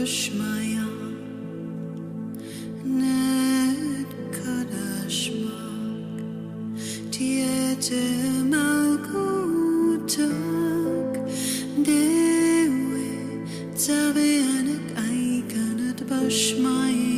שמיה נד קדשמק תהיה מלכותק דאווה צוויינק אייקנת בשמיה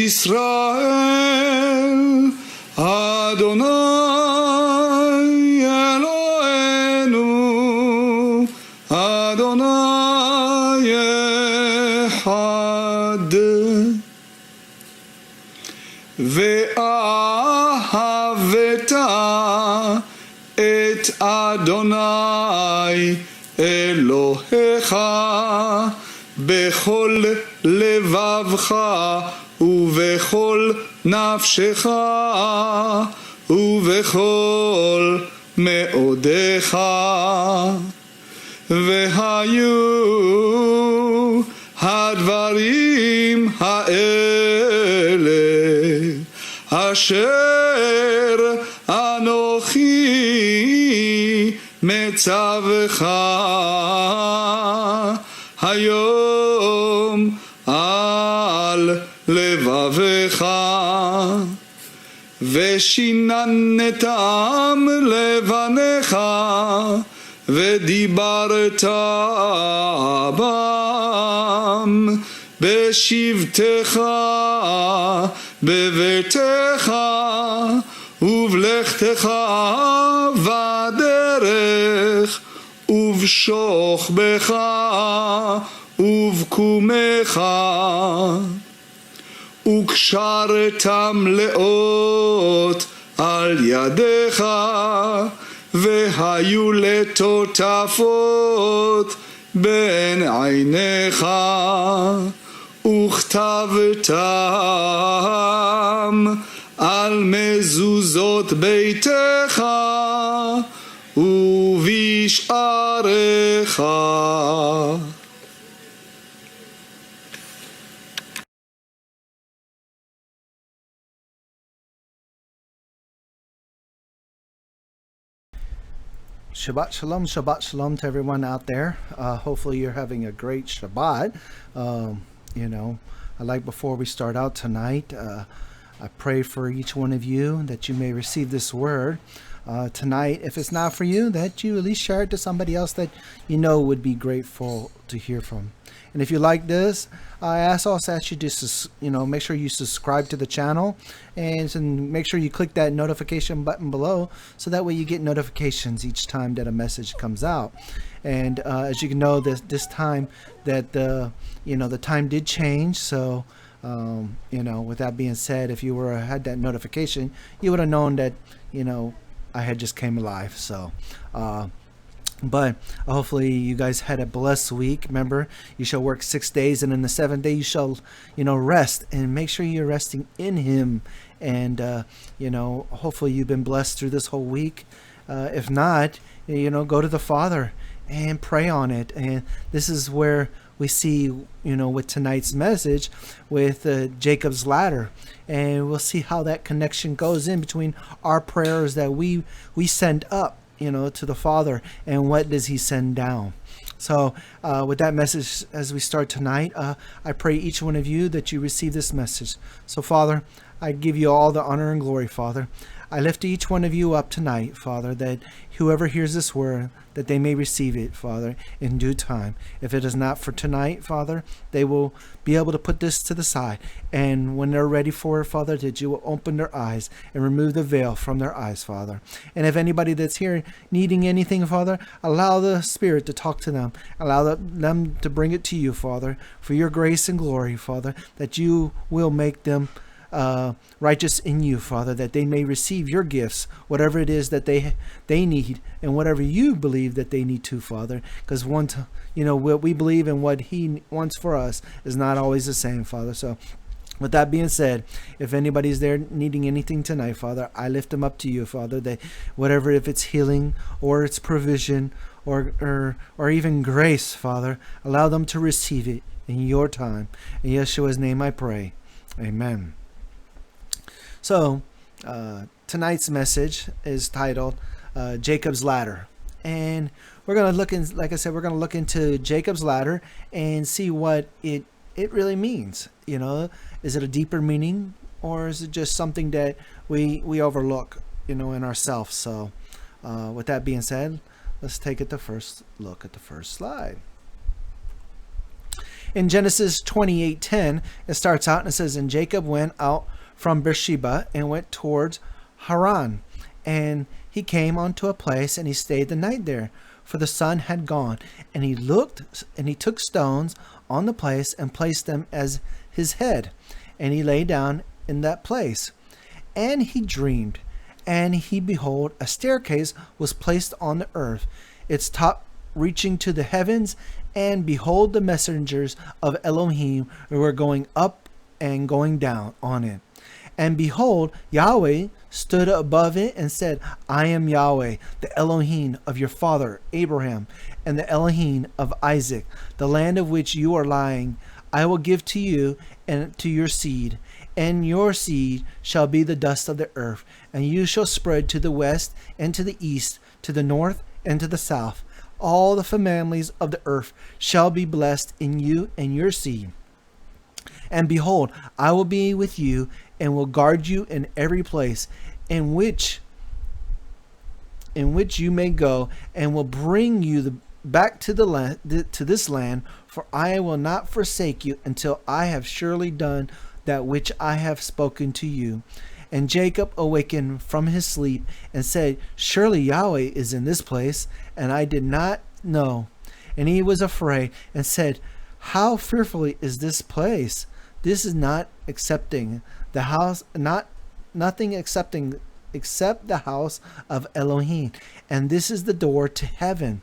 ישראל אדוני אלוהינו אדוני אחד ואהבת את אדוני אלוהיך בכל לבבך ובכל נפשך ובכל מאודך והיו הדברים האלה אשר אנוכי מצווך היום על לבבך ושיננתם לבניך ודיברת בם בשבתך בביתך ובלכתך בדרך ובשוכבך ובקומך וקשרתם לאות על ידיך והיו לטוטפות בין עיניך וכתבתם על מזוזות ביתך ובשעריך. Shabbat shalom to everyone out there. Hopefully you're having a great Shabbat. I'd like, before we start out tonight, I pray for each one of you that you may receive this word tonight. If it's not for you, that you at least share it to somebody else that you know would be grateful to hear from. And if you like this, I also ask you to make sure you subscribe to the channel and make sure you click that notification button below, so that way you get notifications each time that a message comes out. And as you can know, this time that the time did change. So with that being said, if you had that notification, you would have known that I had just came alive. So but hopefully you guys had a blessed week. Remember, you shall work 6 days, and in the seventh day you shall rest, and make sure you're resting in him. And hopefully you've been blessed through this whole week. If not, go to the Father and pray on it. And this is where we see, with tonight's message with Jacob's ladder, and we'll see how that connection goes in between our prayers that we send up, to the Father, and what does he send down. So with that message, as we start tonight, I pray each one of you that you receive this message. So Father, I give you all the honor and glory, Father. I lift each one of you up tonight, Father, that whoever hears this word, that they may receive it, Father, in due time. If it is not for tonight, Father, they will be able to put this to the side. And when they're ready for it, Father, that you will open their eyes and remove the veil from their eyes, Father. And if anybody that's here needing anything, Father, allow the Spirit to talk to them. Allow them to bring it to you, Father, for your grace and glory, Father, that you will make them righteous in you, Father, that they may receive your gifts, whatever it is that they need, and whatever you believe that they need to, Father, because what we believe and what he wants for us is not always the same, Father. So with that being said, if anybody's there needing anything tonight, Father, I lift them up to you, Father, that whatever, if it's healing or it's provision or even grace, Father, allow them to receive it in your time. In Yeshua's name I pray. Amen. So tonight's message is titled Jacob's Ladder, and we're going to look in, like I said, we're going to look into Jacob's ladder and see what it really means. Is it a deeper meaning, or is it just something that we overlook, in ourselves? So with that being said, let's take the first look at the first slide. In Genesis 28:10, it starts out and it says, and Jacob went out from Beersheba and went towards Haran. And he came unto a place, and he stayed the night there, for the sun had gone. And he looked, and he took stones on the place and placed them as his head. And he lay down in that place. And he dreamed, and he behold, a staircase was placed on the earth, its top reaching to the heavens. And behold, the messengers of Elohim were going up and going down on it. And behold, Yahweh stood above it and said, I am Yahweh, the Elohim of your father Abraham, and the Elohim of Isaac. The land of which you are lying, I will give to you and to your seed. And your seed shall be the dust of the earth. And you shall spread to the west and to the east, to the north and to the south. All the families of the earth shall be blessed in you and your seed. And behold, I will be with you, and will guard you in every place in which you may go, and will bring you back to the land, to this land. For I will not forsake you until I have surely done that which I have spoken to you. And Jacob awakened from his sleep and said, surely Yahweh is in this place, and I did not know. And he was afraid and said, how fearfully is this place? This is not accepting the house, nothing accepting except the house of Elohim, and this is the door to heaven.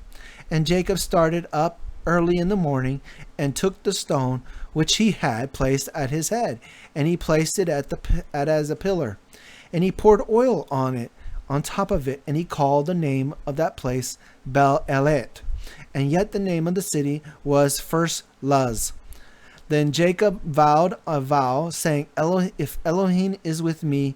And Jacob started up early in the morning and took the stone which he had placed at his head, and he placed it as a pillar, and he poured oil on it, on top of it, and he called the name of that place Bel Elet, and yet the name of the city was first Luz. Then Jacob vowed a vow, saying, if Elohim is with me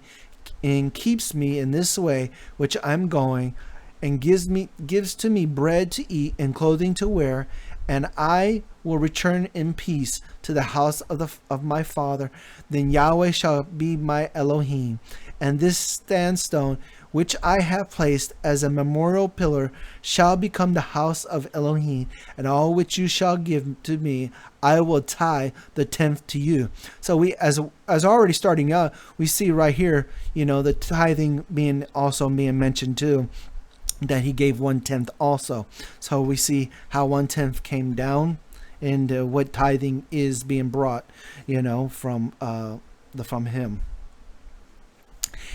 and keeps me in this way which I'm going, and gives to me bread to eat and clothing to wear, and I will return in peace to the house of my father, then Yahweh shall be my Elohim, and this sandstone which I have placed as a memorial pillar, shall become the house of Elohim, and all which you shall give to me, I will tie the 10th to you. So we, as already starting out, we see right here, the tithing being mentioned too, that he gave 1/10 also. So we see how 1/10 came down, and what tithing is being brought, from him.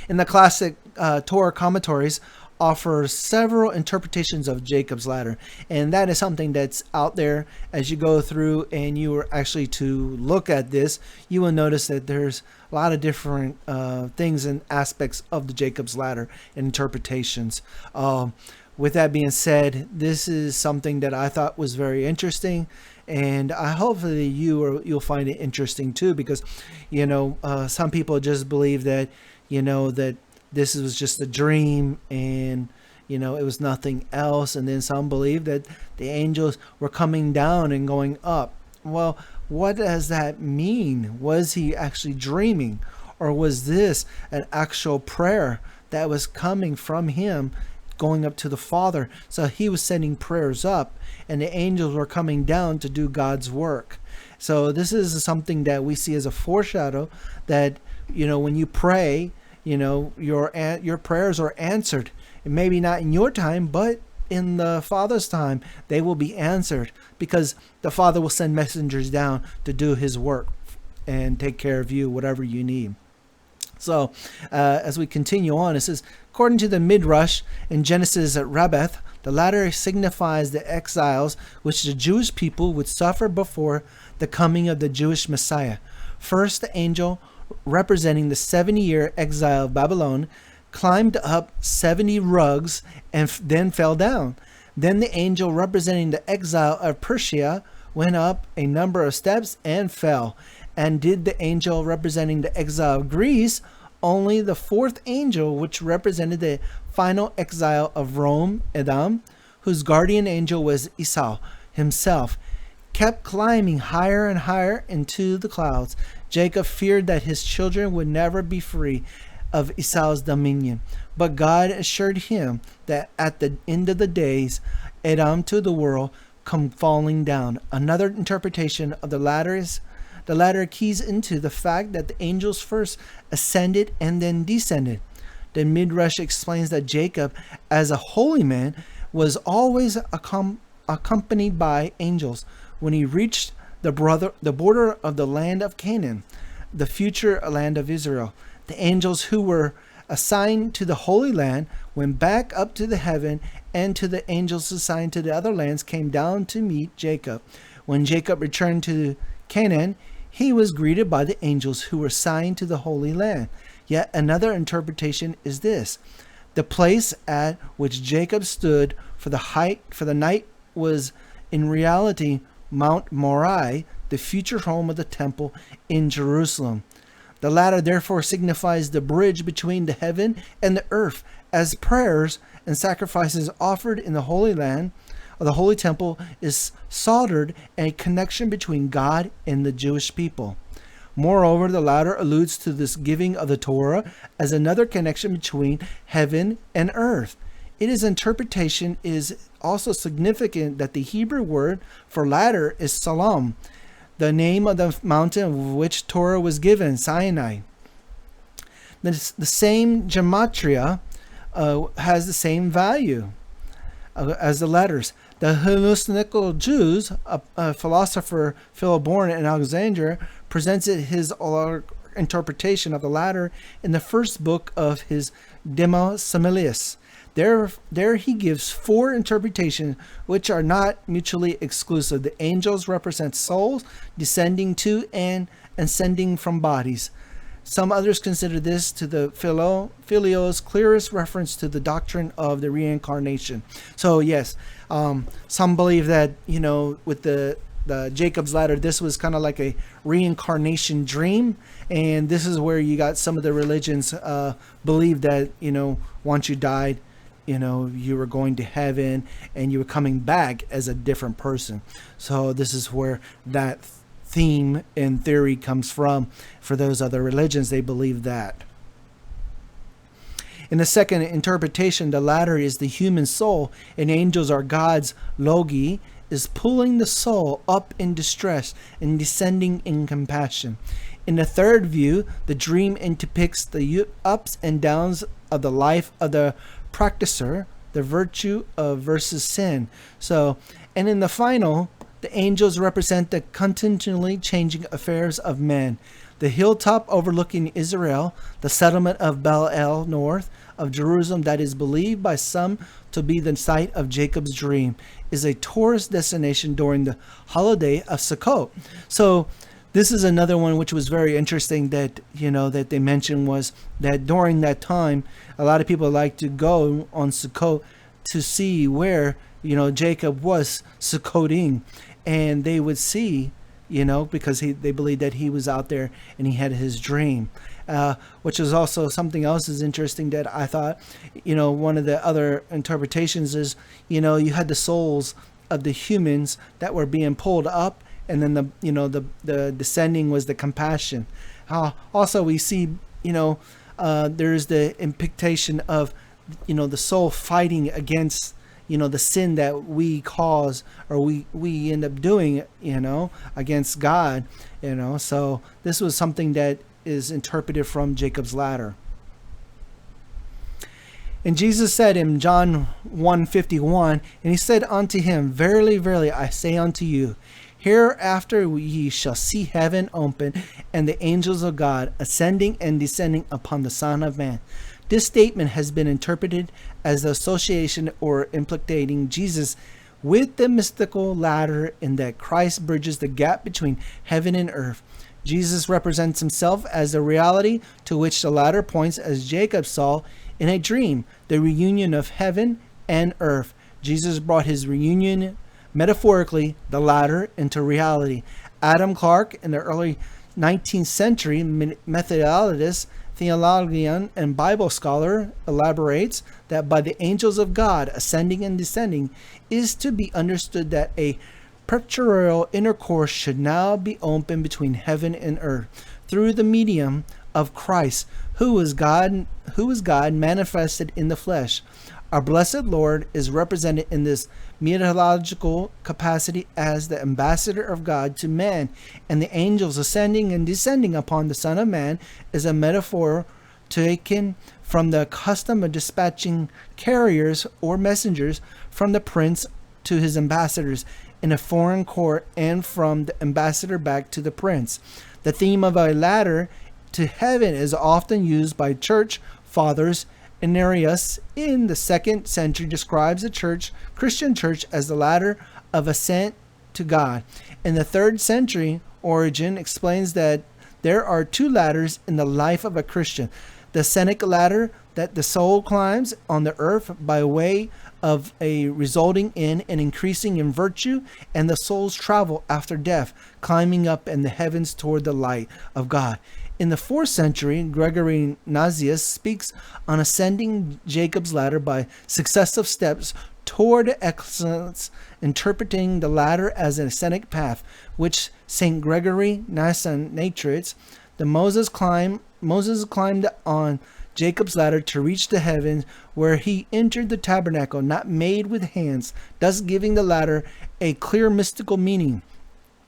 In the classic Torah commentaries offer several interpretations of Jacob's ladder, and that is something that's out there. As you go through and you are actually to look at this, you will notice that there's a lot of different things and aspects of the Jacob's ladder and interpretations. With that being said, this is something that I thought was very interesting, and I hopefully you'll find it interesting too, because some people just believe that that this was just a dream, and it was nothing else, and then some believe that the angels were coming down and going up. Well, what does that mean? Was he actually dreaming, or was this an actual prayer that was coming from him going up to the Father? So he was sending prayers up, and the angels were coming down to do God's work. So this is something that we see as a foreshadow that when you pray, your prayers are answered. And maybe not in your time, but in the Father's time, they will be answered, because the Father will send messengers down to do his work and take care of you, whatever you need. So as we continue on, it says, according to the Midrash in Genesis at Rabbath, the ladder signifies the exiles which the Jewish people would suffer before the coming of the Jewish Messiah. First, the angel representing the 70-year exile of Babylon climbed up 70 rugs and then fell down. Then the angel representing the exile of Persia went up a number of steps and fell. And did the angel representing the exile of Greece, only the fourth angel, which represented the final exile of Rome, Edom, whose guardian angel was Esau himself, kept climbing higher and higher into the clouds. Jacob feared that his children would never be free of Esau's dominion. But God assured him that at the end of the days, Edom to the world come falling down. Another interpretation of the ladder keys into the fact that the angels first ascended and then descended. The Midrash explains that Jacob, as a holy man, was always accompanied by angels. When he reached the border of the land of Canaan, the future land of Israel, the angels who were assigned to the Holy Land went back up to the heaven, and to the angels assigned to the other lands came down to meet Jacob. When Jacob returned to Canaan, he was greeted by the angels who were assigned to the Holy Land. Yet another interpretation is this: the place at which Jacob stood for the night was in reality Mount Moriah, the future home of the temple in Jerusalem. The ladder therefore signifies the bridge between the heaven and the earth, as prayers and sacrifices offered in the Holy Land, or the Holy Temple, is soldered a connection between God and the Jewish people. Moreover, the ladder alludes to this giving of the Torah as another connection between heaven and earth. Its interpretation is also significant that the Hebrew word for ladder is Salam, the name of the mountain of which Torah was given, Sinai. The same gematria has the same value as the letters. The Hellenistic Jews, a philosopher Philborn in Alexandria, presented his interpretation of the ladder in the first book of his Dema Similius. There he gives four interpretations which are not mutually exclusive. The angels represent souls descending to and ascending from bodies. Some others consider this to the Philio's clearest reference to the doctrine of the reincarnation. So yes, some believe that, with the Jacob's ladder, this was kind of like a reincarnation dream, and this is where you got some of the religions believe that, once you died, you were going to heaven and you were coming back as a different person. So this is where that theme and theory comes from. For those other religions, they believe that. In the second interpretation, the ladder is the human soul, and angels are God's logi, is pulling the soul up in distress and descending in compassion. In the third view, the dream depicts the ups and downs of the life of the practicer, the virtue of versus sin. So, and in the final, the angels represent the continually changing affairs of men. The hilltop overlooking Israel, the settlement of Bel-El north of Jerusalem that is believed by some to be the site of Jacob's dream, is a tourist destination during the holiday of Sukkot. So this is another one which was very interesting that, that they mentioned, was that during that time, a lot of people like to go on Sukkot to see where, Jacob was Sukkoting, and they would see, because they believed that he was out there and he had his dream, which is also something else is interesting that I thought, one of the other interpretations is, you had the souls of the humans that were being pulled up, and then the descending was the compassion. Also, we see, there's the implication of, the soul fighting against, the sin that we cause, or we end up doing, against God, So this was something that is interpreted from Jacob's ladder. And Jesus said in John 1:51, and he said unto him, Verily, verily, I say unto you, hereafter ye shall see heaven open, and the angels of God ascending and descending upon the Son of Man. This statement has been interpreted as the association or implicating Jesus with the mystical ladder, in that Christ bridges the gap between heaven and earth. Jesus represents himself as the reality to which the ladder points, as Jacob saw in a dream, the reunion of heaven and earth. Jesus brought his reunion, metaphorically, the ladder, into reality. Adam Clarke, in the early 19th century methodologist, theologian, and Bible scholar, elaborates that by the angels of God ascending and descending is to be understood that a perpetual intercourse should now be open between heaven and earth through the medium of Christ, who is God manifested in the flesh. Our blessed Lord is represented in this meteorological capacity as the ambassador of God to man, and the angels ascending and descending upon the Son of Man is a metaphor taken from the custom of dispatching carriers or messengers from the prince to his ambassadors in a foreign court, and from the ambassador back to the prince. The theme of a ladder to heaven is often used by church fathers. Irenaeus in the 2nd century describes the Christian church as the ladder of ascent to God. In the 3rd century, Origen explains that there are two ladders in the life of a Christian: the ascetic ladder that the soul climbs on the earth by way of a resulting in and increasing in virtue, and the soul's travel after death, climbing up in the heavens toward the light of God. In the 4th century, Gregory Nazianzus speaks on ascending Jacob's ladder by successive steps toward excellence, interpreting the ladder as an ascenic path, which St. Gregory Nazianzus Moses climbed on Jacob's ladder to reach the heavens, where he entered the tabernacle not made with hands, thus giving the ladder a clear mystical meaning.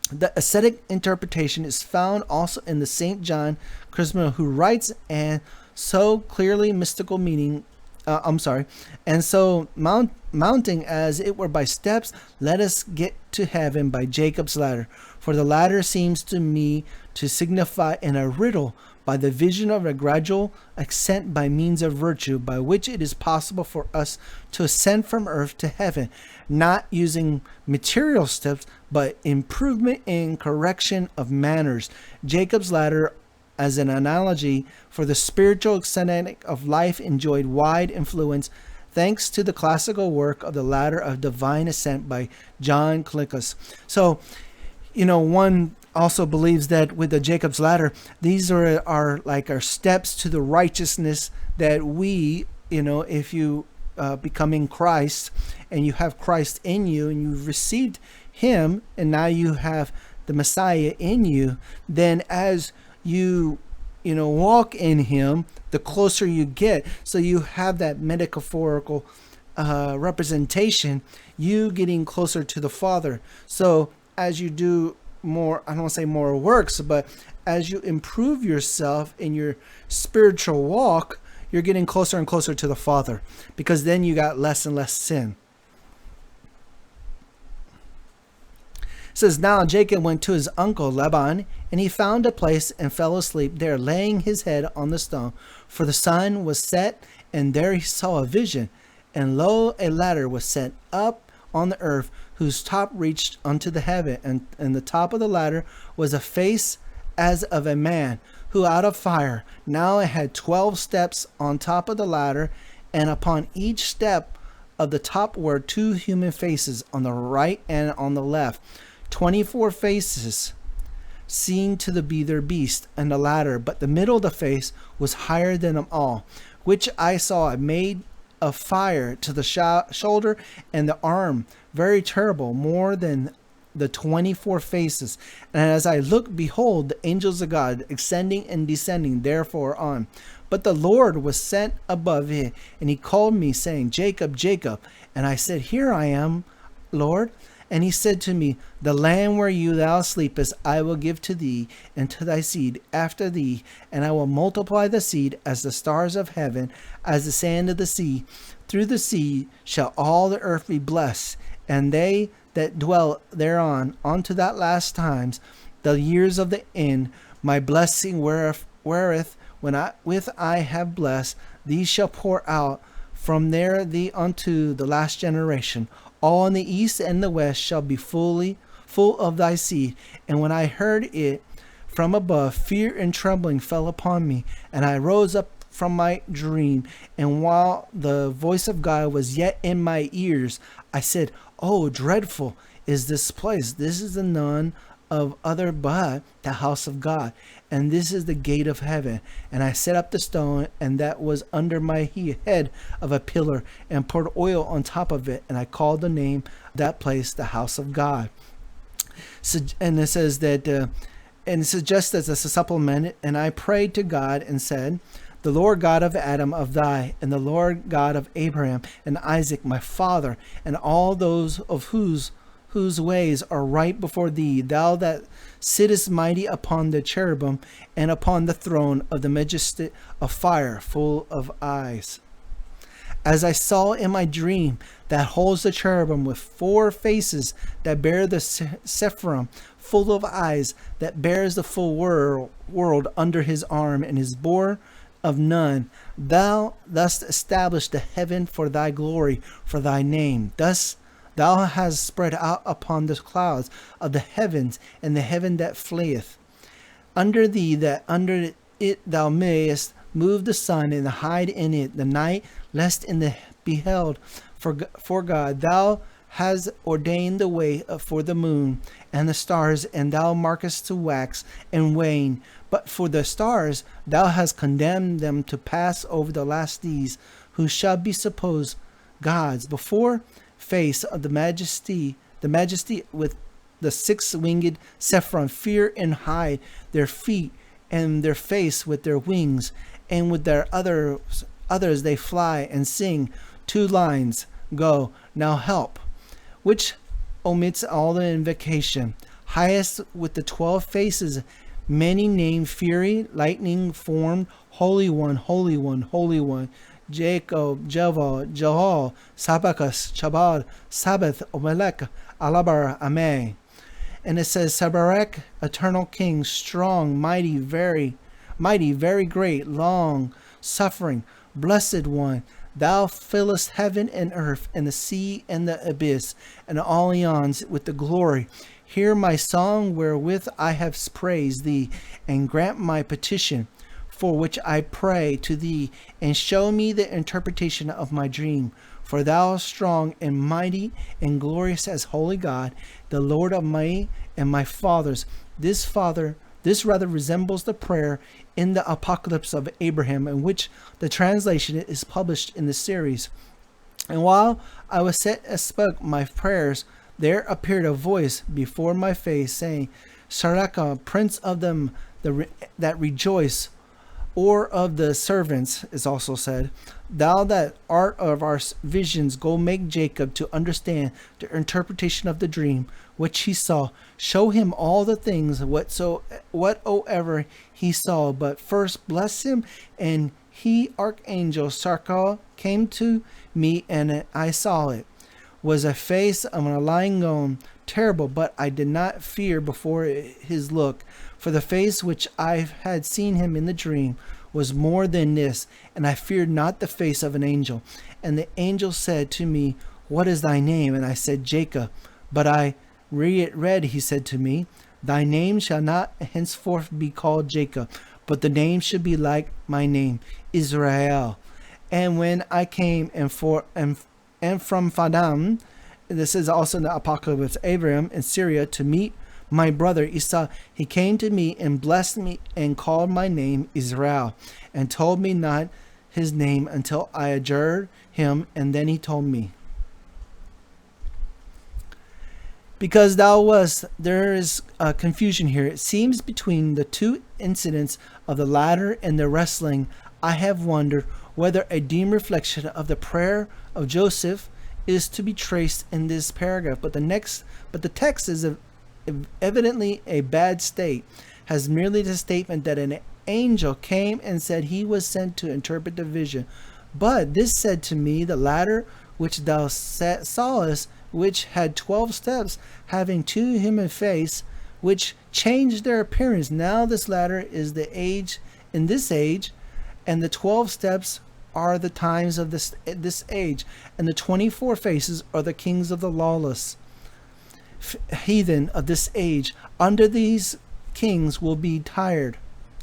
The ascetic interpretation is found also in the St. John Chrysostom, who writes, and so clearly mystical meaning, and so mounting as it were by steps, let us get to heaven by Jacob's ladder. For the ladder seems to me to signify in a riddle by the vision of a gradual ascent by means of virtue, by which it is possible for us to ascend from earth to heaven, not using material steps, but improvement in correction of manners. Jacob's ladder, as an analogy for the spiritual ascent of life, enjoyed wide influence thanks to the classical work of the Ladder of Divine Ascent by John Clickus. So, one also believes that with the Jacob's ladder, these are like our steps to the righteousness that we, if you become in Christ and you have Christ in you and you've received him and now you have the Messiah in you, then as you walk in him, the closer you get. So you have that metaphorical representation, you getting closer to the Father. So as you do more, I don't want to say more works, but as you improve yourself in your spiritual walk, you're getting closer and closer to the Father, because then you got less and less sin. It says, now Jacob went to his uncle Laban, and he found a place and fell asleep there, laying his head on the stone. For the sun was set, and there he saw a vision. And lo, a ladder was set up on the earth, whose top reached unto the heaven. And the top of the ladder was a face as of a man, who out of fire. Now it had 12 steps on top of the ladder, and upon each step of the top were 2 human faces, on the right and on the left. 24 faces seen to be their beast and the ladder, but the middle of the face was higher than them all, which I saw made of fire to the shoulder and the arm, very terrible, more than the 24 faces. And as I looked, behold, the angels of God ascending and descending therefore on. But the Lord was set above it, and he called me, saying, Jacob, Jacob. And I said, Here I am, Lord. And he said to me, The land where thou sleepest I will give to thee and to thy seed after thee, and I will multiply the seed as the stars of heaven, as the sand of the sea. Through the sea shall all the earth be blessed, and they that dwell thereon unto that last times, the years of the end. My blessing wherewith I have blessed thee shall pour out from there thee unto the last generation. All in the east and the west shall be full of thy seed. And when I heard it from above, fear and trembling fell upon me, and I rose up from my dream. And while the voice of God was yet in my ears, I said, Oh, dreadful is this place. This is the none of other but the house of God, and this is the gate of heaven. And I set up the stone, and that was under my head of a pillar, and poured oil on top of it, and I called the name of that place the house of God. So, and it says that, and it says just as a supplement, and I prayed to God and said, The Lord God of Adam of thy, and the Lord God of Abraham and Isaac my father, and all those of whose ways are right before thee, thou that sittest mighty upon the cherubim and upon the throne of the majesty of fire full of eyes. As I saw in my dream, that holds the cherubim with 4 faces, that bear the Sephrim full of eyes, that bears the full world under his arm, and is born of none. Thou dost establish the heaven for thy glory, for thy name. Thus thou hast spread out upon the clouds of the heavens, and the heaven that flieth. Under thee, that under it thou mayest move the sun, and hide in it the night, lest in the beheld. For God, thou hast ordained the way for the moon and the stars, and thou markest to wax and wane. But for the stars, thou hast condemned them to pass over the last days, who shall be supposed gods before face of the majesty with the 6-winged Sephron, fear and hide their feet and their face with their wings, and with their others they fly and sing 2 lines. Go, now help, which omits all the invocation. Highest with the 12 faces, many named, fury, lightning formed, Holy One, Holy One, Holy One. Jacob, Jehovah, Jehol, Sabakas, Chabad, Sabbath, Omelech, Alabar, Amen. And it says, Sabarek, eternal king, strong, mighty, very great, long suffering, blessed one. Thou fillest heaven and earth, and the sea and the abyss, and all eons with the glory. Hear my song wherewith I have praised thee, and grant my petition, for which I pray to thee, and show me the interpretation of my dream. For thou art strong and mighty and glorious as holy God, the Lord of me and my fathers. This rather resembles the prayer in the Apocalypse of Abraham, in which the translation is published in the series. And while I was set and spoke my prayers, there appeared a voice before my face, saying, Saraka, prince of them that rejoice, or of the servants, is also said. Thou that art of our visions, go make Jacob to understand the interpretation of the dream which he saw. Show him all the things whatsoever he saw. But first bless him. And he, archangel Sarkal, came to me, and I saw it. Was a face of a lion gone, terrible, but I did not fear before his look. For the face which I had seen him in the dream was more than this, and I feared not the face of an angel. And the angel said to me, What is thy name? And I said, Jacob. But I read, he said to me, Thy name shall not henceforth be called Jacob, but the name should be like my name, Israel. And when I came and from Fadam, this is also in the Apocalypse, Abraham in Syria, to meet my brother Esau, he came to me and blessed me and called my name Israel, and told me not his name until I adjured him, and then he told me. Because there is a confusion here. It seems between the two incidents of the ladder and the wrestling, I have wondered whether a dim reflection of the prayer of Joseph is to be traced in this paragraph. But the text is evidently a bad state, has merely the statement that an angel came and said he was sent to interpret the vision. But this said to me, the ladder which thou sawest, which had 12 steps, having 2 human face, which changed their appearance. Now this ladder is in this age, and the 12 steps are the times of this age, and the 24 faces are the kings of the lawless heathen of this age. Under these kings will be tried,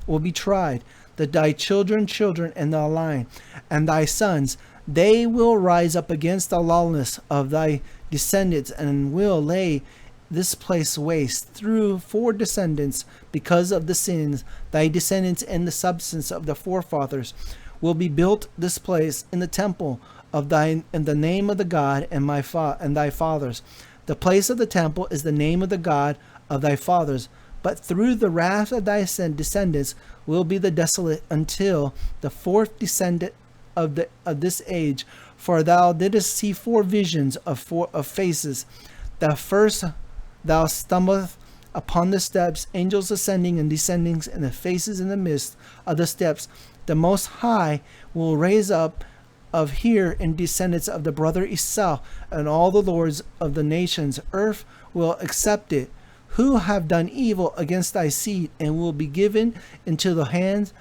thy children, and thy line, and thy sons. They will rise up against the lawlessness of thy descendants, and will lay this place waste through 4 descendants because of the sins. Thy descendants and the substance of the forefathers will be built this place in the temple of in the name of the God and thy fathers. The place of the temple is the name of the God of thy fathers. But through the wrath of thy descendants will be the desolate until the 4th descendant of this age. For thou didst see 4 visions of faces. The first thou stumblest upon the steps, angels ascending and descending, and the faces in the midst of the steps. The Most High will raise up of here in descendants of the brother Esau, and all the lords of the nations. Earth will accept it, who have done evil against thy seed, and will be given into the hands,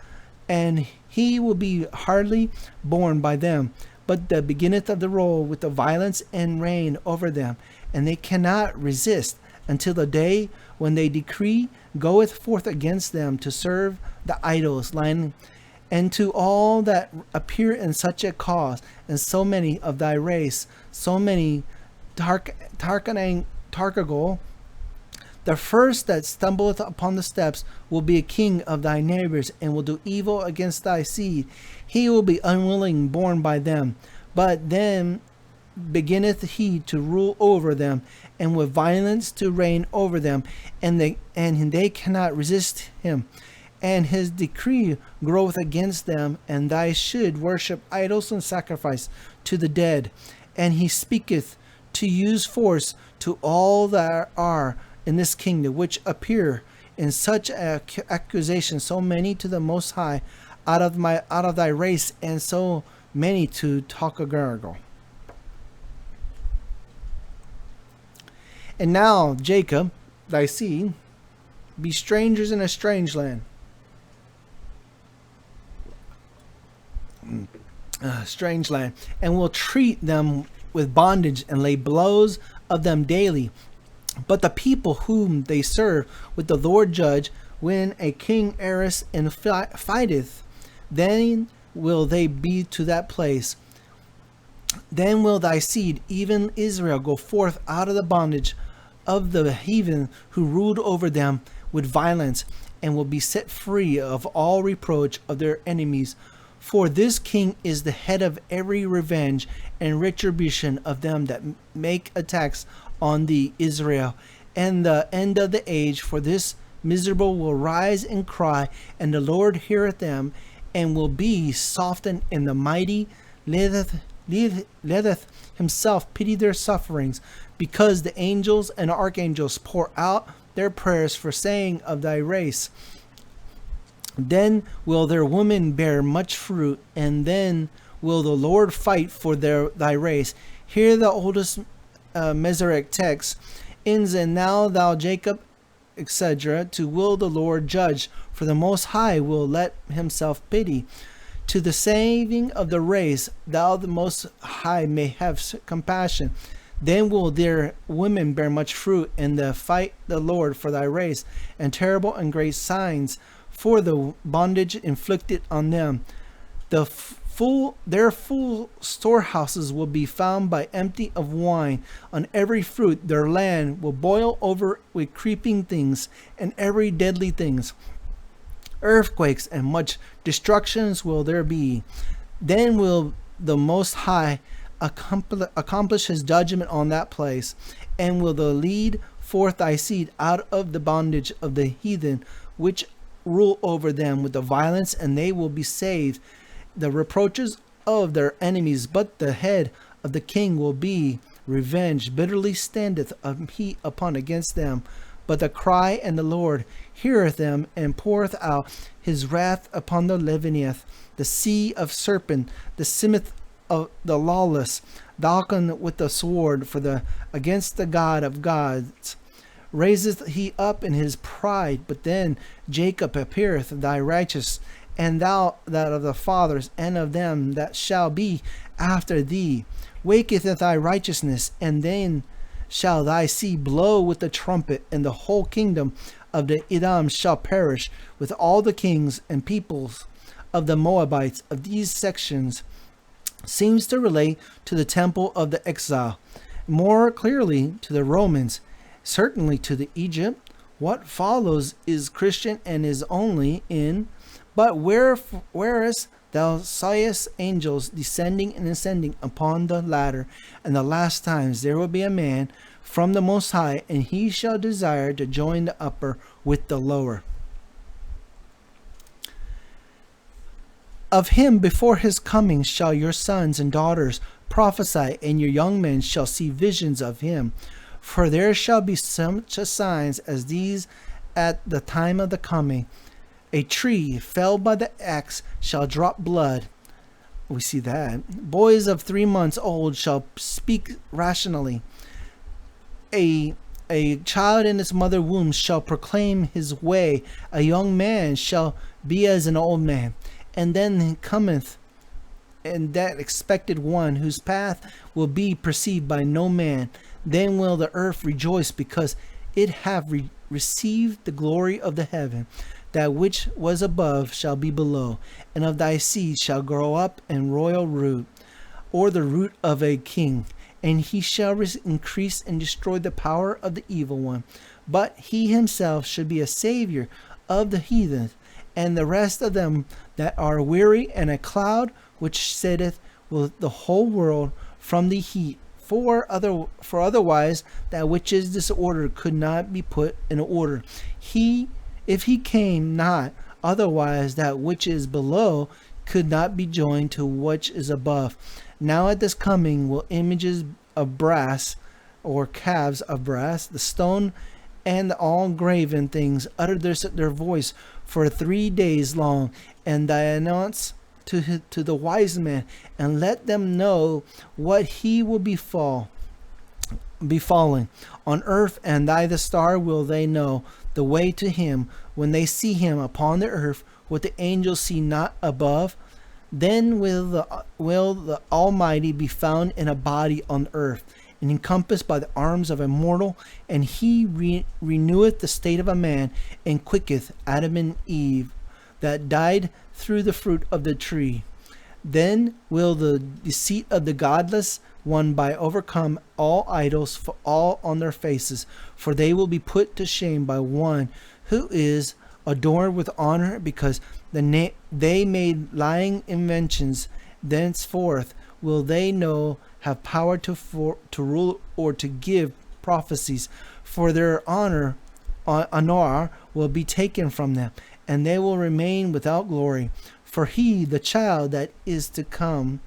and he will be hardly borne by them. But the beginneth of the roll with the violence and reign over them, and they cannot resist until the day when they decree goeth forth against them to serve the idols, and to all that appear in such a cause, and so many of thy race, so many Tarkagol. The first that stumbleth upon the steps will be a king of thy neighbors, and will do evil against thy seed. He will be unwilling born by them, but then beginneth he to rule over them, and with violence to reign over them, and they cannot resist him. And his decree groweth against them, and they should worship idols and sacrifice to the dead. And he speaketh to use force to all that are in this kingdom, which appear in such accusation, so many to the Most High out of thy race, and so many to Takagargo. And now, Jacob, thy seed, be strangers in a strange land. Strange land, and will treat them with bondage and lay blows of them daily. But the people whom they serve with the Lord judge, when a king erreth and fighteth, then will they be to that place. Then will thy seed, even Israel, go forth out of the bondage of the heathen who ruled over them with violence, and will be set free of all reproach of their enemies. For this king is the head of every revenge and retribution of them that make attacks on thee, Israel. And the end of the age for this miserable will rise and cry, and the Lord heareth them, and will be softened, and the mighty letteth himself pity their sufferings, because the angels and archangels pour out their prayers for saying of thy race. Then will their women bear much fruit, and then will the Lord fight for thy race. Here the oldest Masoretic text ends, and now thou Jacob, etc., to will the Lord judge, for the Most High will let himself pity. To the saving of the race, thou the Most High may have compassion. Then will their women bear much fruit, and the fight the Lord for thy race, and terrible and great signs for the bondage inflicted on them. Their full storehouses will be found by empty of wine. On every fruit their land will boil over with creeping things, and every deadly things. Earthquakes and much destructions will there be. Then will the Most High accomplish his judgment on that place, and will lead forth thy seed out of the bondage of the heathen, which rule over them with the violence, and they will be saved the reproaches of their enemies. But the head of the king will be revenged, bitterly standeth he upon against them. But the cry and the Lord heareth them, and poureth out his wrath upon the leaveneth, the sea of serpent, the smith of the lawless, Dalcon with the sword against the God of gods. Raiseth he up in his pride, but then Jacob appeareth thy righteous, and thou that of the fathers, and of them that shall be after thee. Waketh thy righteousness, and then shall thy seed blow with the trumpet, and the whole kingdom of the Edom shall perish, with all the kings and peoples of the Moabites. Of these sections seems to relate to the temple of the exile, more clearly to the Romans, certainly to the Egypt. What follows is Christian and is only in, but whereas thou sawest angels descending and ascending upon the ladder, and the last times there will be a man from the Most High, and he shall desire to join the upper with the lower. Of him before his coming shall your sons and daughters prophesy, and your young men shall see visions of him. For there shall be such signs as these at the time of the coming. A tree felled by the axe shall drop blood. We see that. Boys of 3 months old shall speak rationally. A child in his mother's womb shall proclaim his way. A young man shall be as an old man. And then cometh and that expected one, whose path will be perceived by no man. Then will the earth rejoice, because it have received the glory of the heaven. That which was above shall be below, and of thy seed shall grow up an royal root, or the root of a king. And he shall increase and destroy the power of the evil one. But he himself should be a savior of the heathen, and the rest of them that are weary, and a cloud which sitteth with the whole world from the heat. For otherwise that which is disordered could not be put in order. If he came not, otherwise that which is below could not be joined to what is above. Now at this coming will images of brass, or calves of brass, the stone, and all graven things utter their voice for 3 days long, and they announce to the wise man, and let them know what he will befalling on earth, and by the star will they know the way to him, when they see him upon the earth, what the angels see not above. Then will the Almighty be found in a body on earth, and encompassed by the arms of a mortal, and he reneweth the state of a man, and quicketh Adam and Eve that died through the fruit of the tree. Then will the deceit of the godless one by overcome all idols for all on their faces, for they will be put to shame by one who is adorned with honor, because they made lying inventions. Thenceforth will they have power to rule or to give prophecies, for their honor will be taken from them, and they will remain without glory. For he, the child that is come,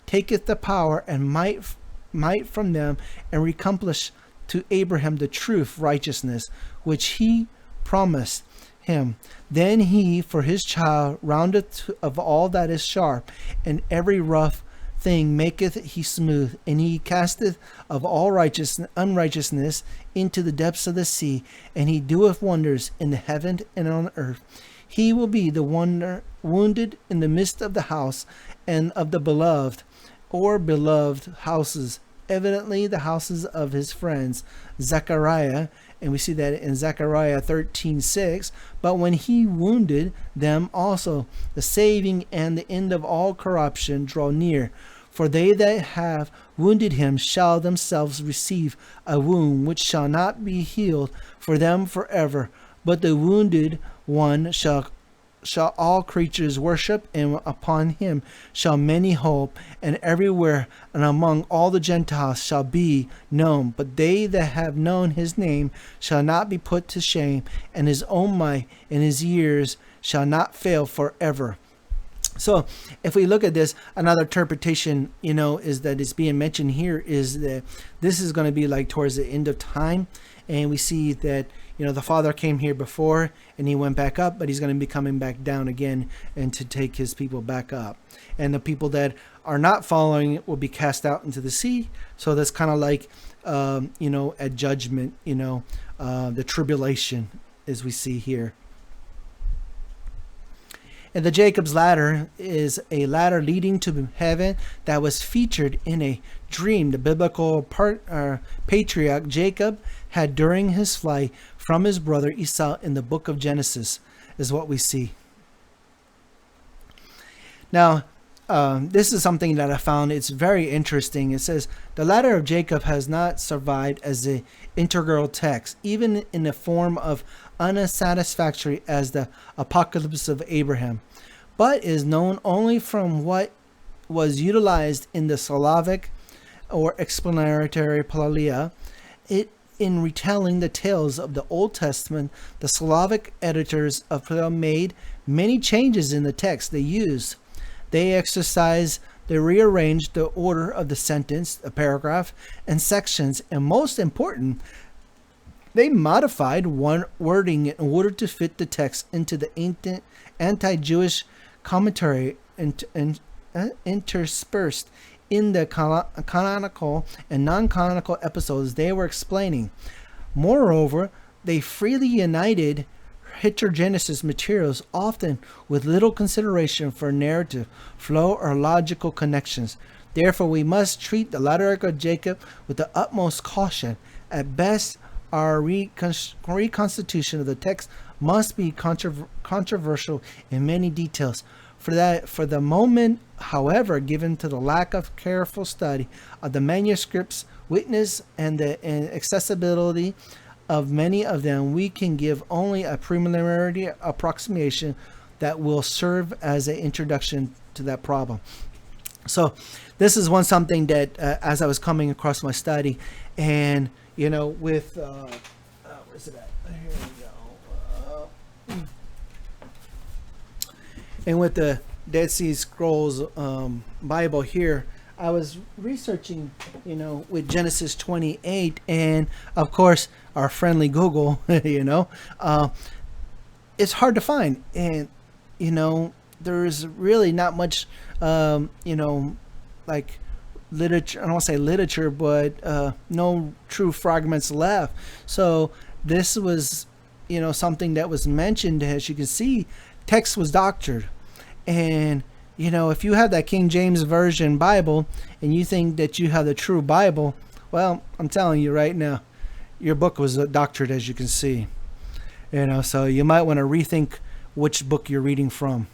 taketh the power and might from them, and accomplish to Abraham the truth, righteousness, which he promised him. Then he, for his child, roundeth of all that is sharp, and every rough thing maketh he smooth, and he casteth of all unrighteousness into the depths of the sea, and he doeth wonders in the heaven and on earth. He will be the wounded in the midst of the house and of the beloved, or beloved houses, evidently the houses of his friends, Zechariah, and we see that in Zechariah 13:6. But when he wounded them also, the saving and the end of all corruption draw near. For they that have wounded him shall themselves receive a wound which shall not be healed for them forever. But the wounded one shall all creatures worship, and upon him shall many hope, and everywhere and among all the Gentiles shall be known. But they that have known his name shall not be put to shame, and his own might and his years shall not fail forever. So if we look at this, another interpretation, is that it's being mentioned here is that this is going to be like towards the end of time. And we see that, the Father came here before and he went back up, but he's going to be coming back down again and to take his people back up. And the people that are not following will be cast out into the sea. So that's kind of like, a judgment, the tribulation as we see here. And the Jacob's ladder is a ladder leading to heaven that was featured in a dream the biblical patriarch Jacob had during his flight from his brother Esau in the book of Genesis, is what we see. Now, this is something that I found, it's very interesting. It says, the ladder of Jacob has not survived as an integral text, even in the form of unsatisfactory as the Apocalypse of Abraham, but is known only from what was utilized in the Slavic or explanatory Palalia. In retelling the tales of the Old Testament, the Slavic editors of Palalia made many changes in the text they used. They rearranged the order of the sentence, a paragraph, and sections, and most important, they modified one wording in order to fit the text into the anti-Jewish commentary interspersed in the canonical and non-canonical episodes they were explaining. Moreover, they freely united heterogeneous materials, often with little consideration for narrative flow or logical connections. Therefore, we must treat the ladder of Jacob with the utmost caution. At best, our reconstitution of the text must be controversial in many details. For the moment, however, given to the lack of careful study of the manuscripts, witness, and the accessibility of many of them, we can give only a preliminary approximation that will serve as an introduction to that problem. So this is something that as I was coming across my study, and with where's it at? Here we go. And with the Dead Sea Scrolls Bible here, I was researching, with Genesis 28, and of course our friendly Google, it's hard to find, and there's really not much, like literature. I don't want to say literature, but no true fragments left. So this was, something that was mentioned. As you can see, text was doctored, and if you have that King James Version Bible and you think that you have the true Bible, well, I'm telling you right now, your book was doctored, as you can see. So you might want to rethink which book you're reading from.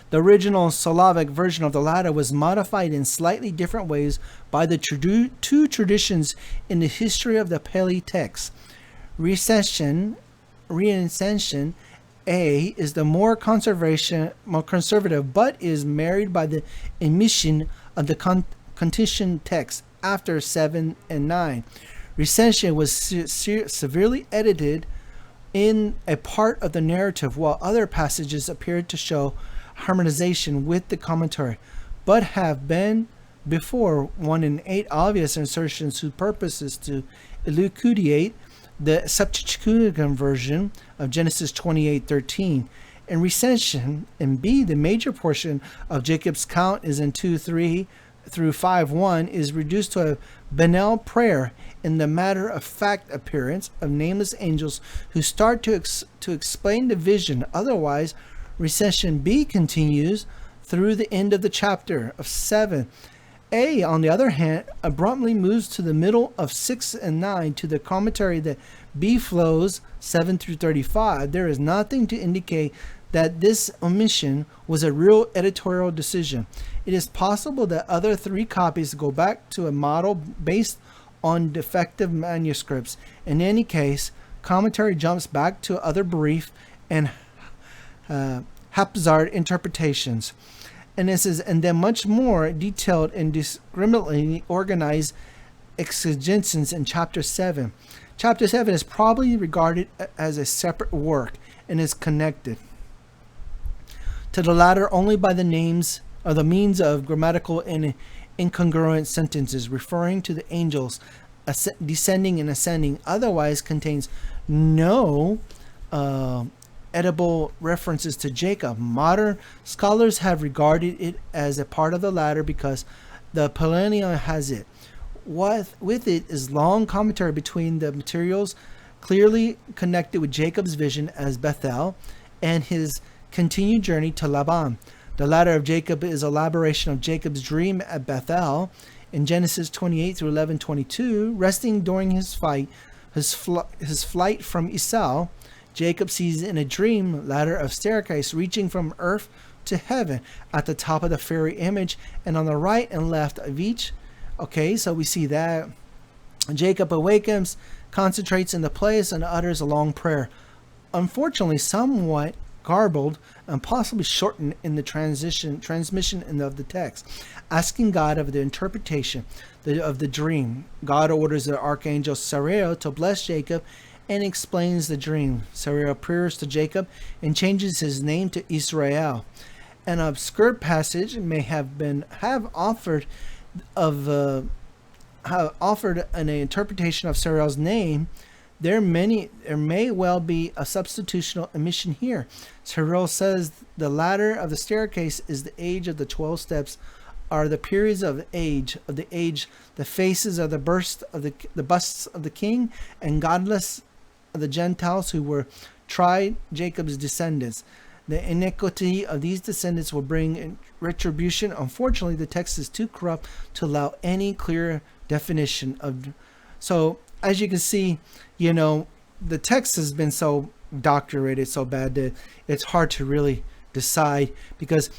The original Slavic version of the ladder was modified in slightly different ways by the two traditions in the history of the Pali text. Recension A is the more conservative, but is married by the omission of the condition text after 7 and 9. Recension was severely edited in a part of the narrative, while other passages appear to show harmonization with the commentary, but have been before 1 in 8 obvious insertions whose purpose is to elucidate the Septuagint version of Genesis 28:13. In recension, in B, the major portion of Jacob's count is in 2:3 through 5:1 is reduced to a banal prayer in the matter-of-fact appearance of nameless angels who start to explain the vision. Otherwise, recension B continues through the end of the chapter of 7. A, on the other hand, abruptly moves to the middle of 6 and 9 to the commentary that B flows 7 through 35. There is nothing to indicate that this omission was a real editorial decision. It is possible that other 3 copies go back to a model based on defective manuscripts. In any case, commentary jumps back to other brief and haphazard interpretations. And then much more detailed and discriminately organized exegesis in chapter 7. Chapter 7 is probably regarded as a separate work and is connected to the latter only by the names or the means of grammatical and incongruent sentences referring to the angels descending and ascending. Otherwise contains no edible references to Jacob. Modern scholars have regarded it as a part of the latter because the Paleontology has it. With it is long commentary between the materials clearly connected with Jacob's vision as Bethel and his continued journey to Laban. The ladder of Jacob is elaboration of Jacob's dream at Bethel in Genesis 28 through 11:22. Resting during his flight from Esau, Jacob sees in a dream ladder of staircase reaching from earth to heaven at the top of the fairy image and on the right and left of each. Okay, so we see that Jacob awakens, concentrates in the place, and utters a long prayer. Unfortunately, somewhat garbled and possibly shortened in the transmission of the text, asking God of the interpretation of the dream. God orders the archangel Sariel to bless Jacob and explains the dream. Sariel prayers to Jacob and changes his name to Israel. An obscure passage may have offered an interpretation of Sariel's name. There may well be a substitutional omission here. Sariel says the ladder of the staircase is the age of the 12 steps, are the periods of the age, the faces of the busts of the king and godless of the Gentiles who were tried Jacob's descendants. The iniquity of these descendants will bring retribution. Unfortunately, the text is too corrupt to allow any clear definition of. So, as you can see, the text has been so doctorated, so bad that it's hard to really decide, because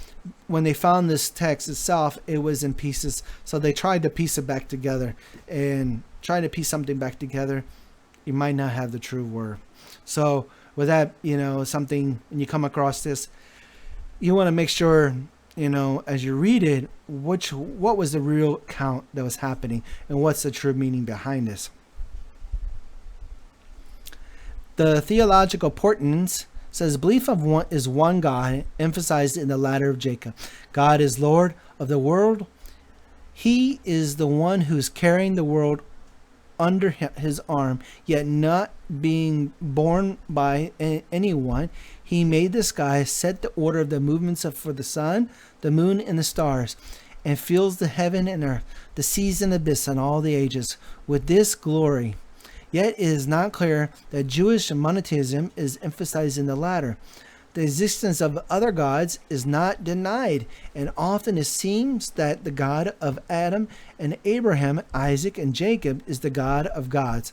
when they found this text itself, it was in pieces. So they tried to piece it back together, and trying to piece something back together, you might not have the true word. So with that, something, when you come across this, you want to make sure, as you read it, what was the real count that was happening and what's the true meaning behind this. The theological portents says belief of one God emphasized in the ladder of Jacob. God is Lord of the world. He is the one who is carrying the world under his arm, yet not being borne by anyone. He made the sky, set the order of the movements for the sun, the moon, and the stars, and fills the heaven and earth, the seas and abyss, and all the ages with this glory. Yet it is not clear that Jewish monotheism is emphasized in the latter. The existence of other gods is not denied, and often it seems that the God of Adam and Abraham, Isaac, and Jacob is the God of gods.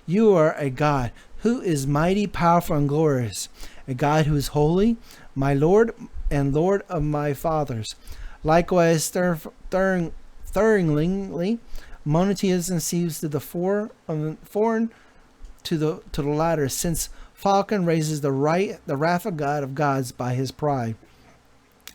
You are a God who is mighty, powerful, and glorious, a God who is holy, my Lord and Lord of my fathers. Likewise, thoroughly, monotheism seems to the foreign to the latter, since Falcon raises the wrath of God of gods by his pride.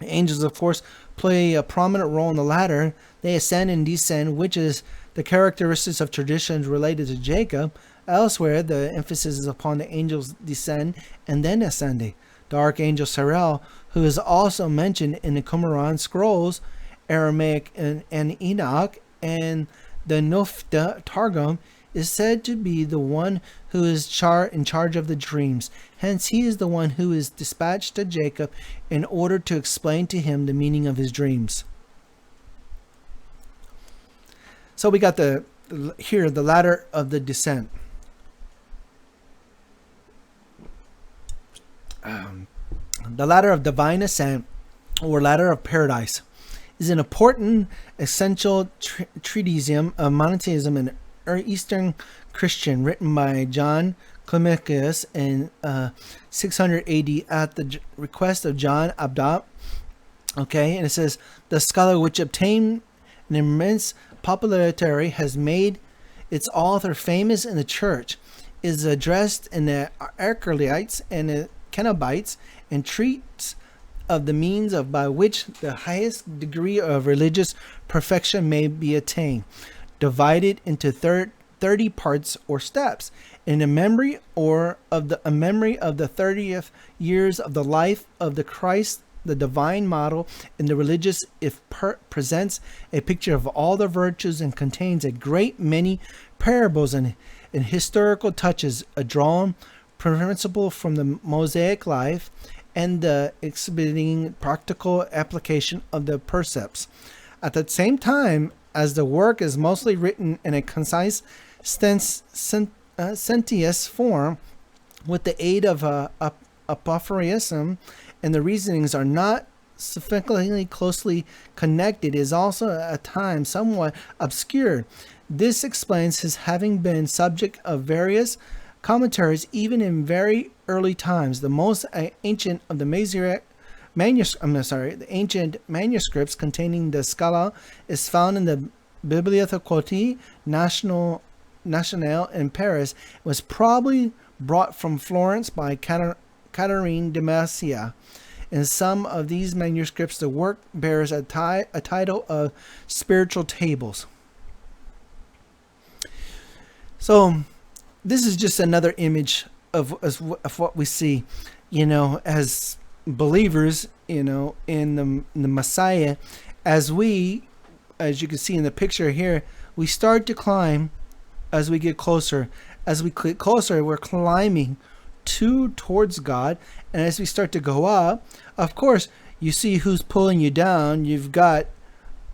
Angels, of course, play a prominent role in the ladder. They ascend and descend, which is the characteristics of traditions related to Jacob. Elsewhere, the emphasis is upon the angels descend and then ascending. The archangel Sariel, who is also mentioned in the Qumran scrolls, Aramaic and Enoch, and the Nufta Targum, is said to be the one who is in charge of the dreams. Hence, he is the one who is dispatched to Jacob in order to explain to him the meaning of his dreams. So we got the ladder of the descent. The ladder of divine ascent, or ladder of paradise, is an important essential treatise of monotheism and Eastern Christian, written by John Climacus in 600 AD at the request of John Abdat. Okay, and it says, the scholar which obtained an immense popularity has made its author famous in the church, is addressed in the Archelites and the Cenobites, and treats of the means by which the highest degree of religious perfection may be attained, divided into 30 parts or steps, in a memory of the 30th years of the life of the Christ, the divine model in the religious. If presents a picture of all the virtues and contains a great many parables and historical touches, a drawn principle from the Mosaic life, and the exhibiting practical application of the precepts. At the same time, as the work is mostly written in a concise sententious form, with the aid of apophorism, and the reasonings are not sufficiently closely connected, is also at times somewhat obscured. This explains his having been subject of various commentaries even in very early times. The most ancient of the ancient manuscripts containing the Scala is found in the Bibliothèque Nationale in Paris. It was probably brought from Florence by Catherine de Medici. In some of these manuscripts, the work bears a title of Spiritual Tables. So this is just another image of what we see, as believers, in the Messiah. As you can see in the picture here, we start to climb as we get closer. As we get closer, we're climbing towards God. And as we start to go up, of course, you see who's pulling you down. You've got,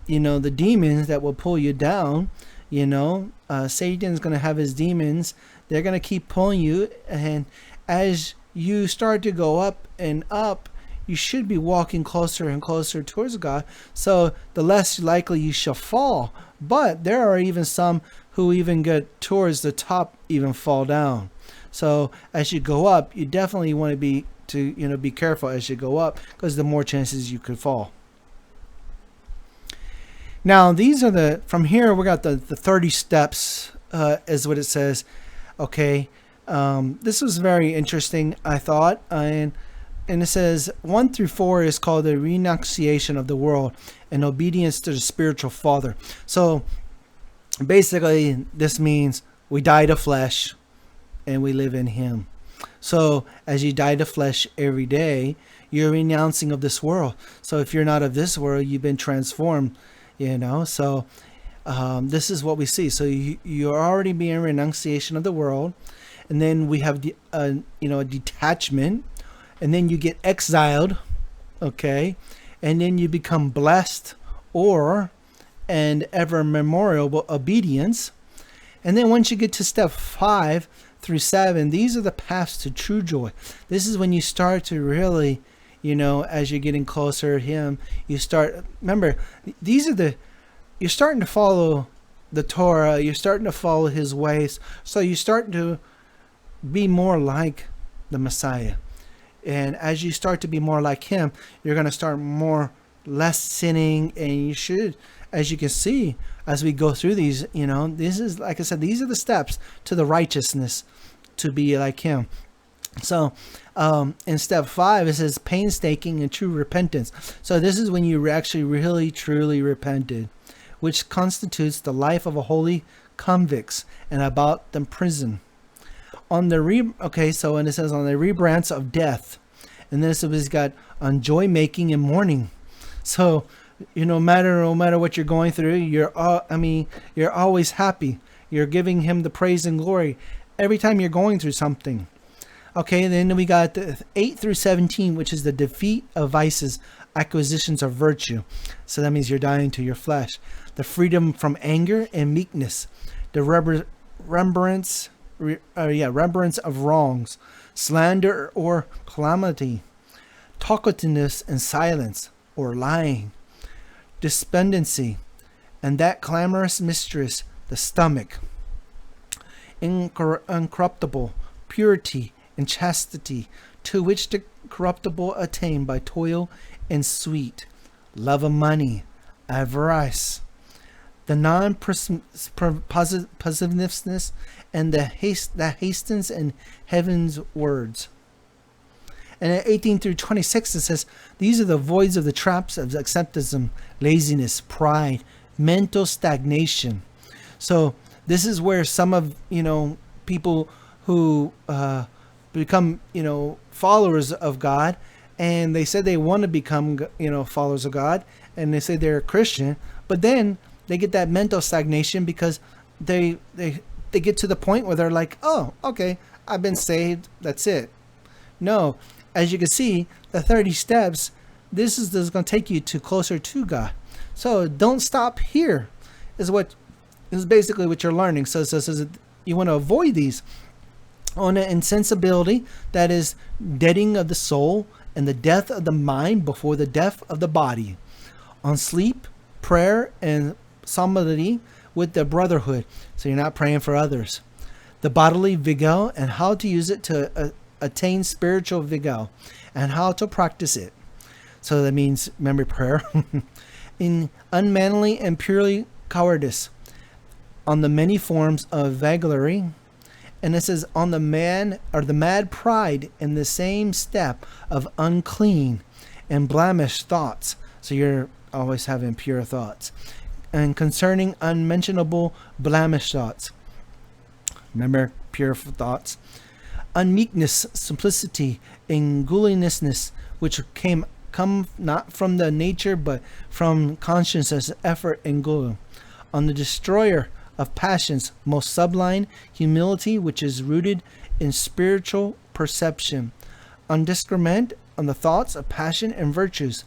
the demons that will pull you down. Satan's going to have his demons. They're going to keep pulling you. And as you start to go up and up, you should be walking closer and closer towards God. So the less likely you shall fall. But there are even some who even get towards the top, even fall down. So as you go up, you definitely want to be careful as you go up, because the more chances you could fall. Now these are from here we got the 30 steps, is what it says. Okay, this was very interesting, I thought, and it says 1 through 4 is called the renunciation of the world and obedience to the spiritual father. So basically this means we die to flesh and we live in him. So as you die to flesh every day, you're renouncing of this world. So if you're not of this world, you've been transformed, so this is what we see. So you're already being renunciation of the world, and then we have a detachment, and then you get exiled, okay, and then you become blessed and ever memorable obedience. And then once you get to step 5 through 7, these are the paths to true joy. This is when you start to really, as you're getting closer to him, you start, remember, you're starting to follow the Torah, you're starting to follow his ways, so you start to be more like the Messiah. And as you start to be more like him, you're going to start less sinning, and you should, as you can see, as we go through these, this is, like I said, these are the steps to the righteousness, to be like him. So in step 5, it says painstaking and true repentance. So this is when you actually really truly repented, which constitutes the life of a holy convicts and about the prison. On the so when it says on the remembrance of death, and then it's got on joy making and mourning. So no matter what you're going through, you're always happy. You're giving him the praise and glory every time you're going through something. Okay, then we got the 8 through 17, which is the defeat of vices, acquisitions of virtue. So that means you're dying to your flesh. The freedom from anger and meekness. The remembrance of wrongs, slander or calamity. Talkativeness and silence or lying. Despondency and that clamorous mistress, the stomach. Incorruptible, purity, and chastity, to which the corruptible attain by toil and sweet, love of money, avarice, the non-positiveness, and the haste that hastens in heaven's words. And at 18 through 26, it says, these are the voids of the traps of acceptism, laziness, pride, mental stagnation. So this is where some of people who become followers of God, and they said they want to become followers of God, and they say they're a Christian, but then they get that mental stagnation because they get to the point where they're like, oh, okay, I've been saved, that's it. No, as you can see, the 30 steps, this is going to take you to closer to God. So don't stop here is basically what you're learning. So you want to avoid these. On an insensibility, that is deadening of the soul and the death of the mind before the death of the body. On sleep, prayer, and psalmody with the brotherhood, so you're not praying for others. The bodily vigil and how to use it to attain spiritual vigil and how to practice it. So that means memory prayer. In unmanly and purely cowardice. On the many forms of vainglory. And it says on the mad pride in the same step of unclean and blemished thoughts. So you're always having pure thoughts. And concerning unmentionable blemished thoughts. Remember, pure thoughts. Unmeekness, simplicity, and gluttonousness, which come not from the nature but from conscience, effort, and goal. On the destroyer of passions, most sublime humility, which is rooted in spiritual perception. On discernment, on the thoughts of passion and virtues.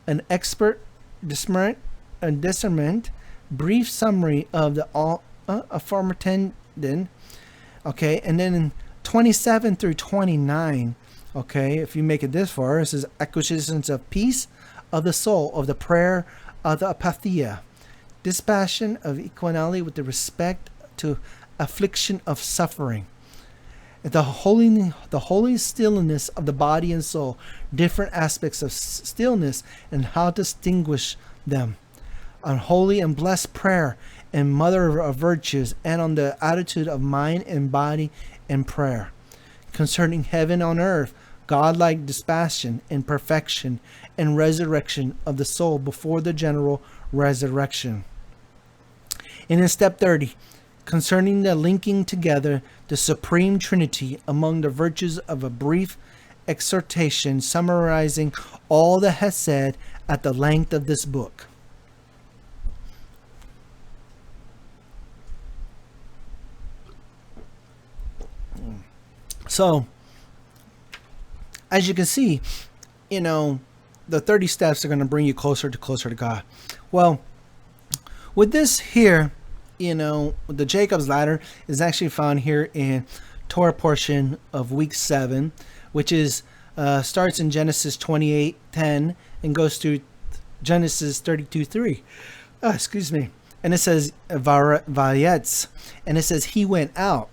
An expert discernment, brief summary of the aforementioned. Okay, and then in 27 through 29, okay, if you make it this far, it says acquisitions of peace of the soul, of the prayer of the apatheia. Dispassion of equality with the respect to affliction of suffering. The holy stillness of the body and soul, different aspects of stillness and how to distinguish them. On holy and blessed prayer and mother of virtues, and on the attitude of mind and body and prayer. Concerning heaven on earth, godlike dispassion and perfection and resurrection of the soul before the general resurrection. And in step 30, concerning the linking together the Supreme Trinity among the virtues of a brief exhortation summarizing all that has said at the length of this book. So, as you can see, the 30 steps are going to bring you closer to God. Well, with this here, the Jacob's ladder is actually found here in Torah portion of week 7, which is starts in Genesis 28:10 and goes through Genesis 32:3. Excuse me. And it says Vayetz, and it says he went out.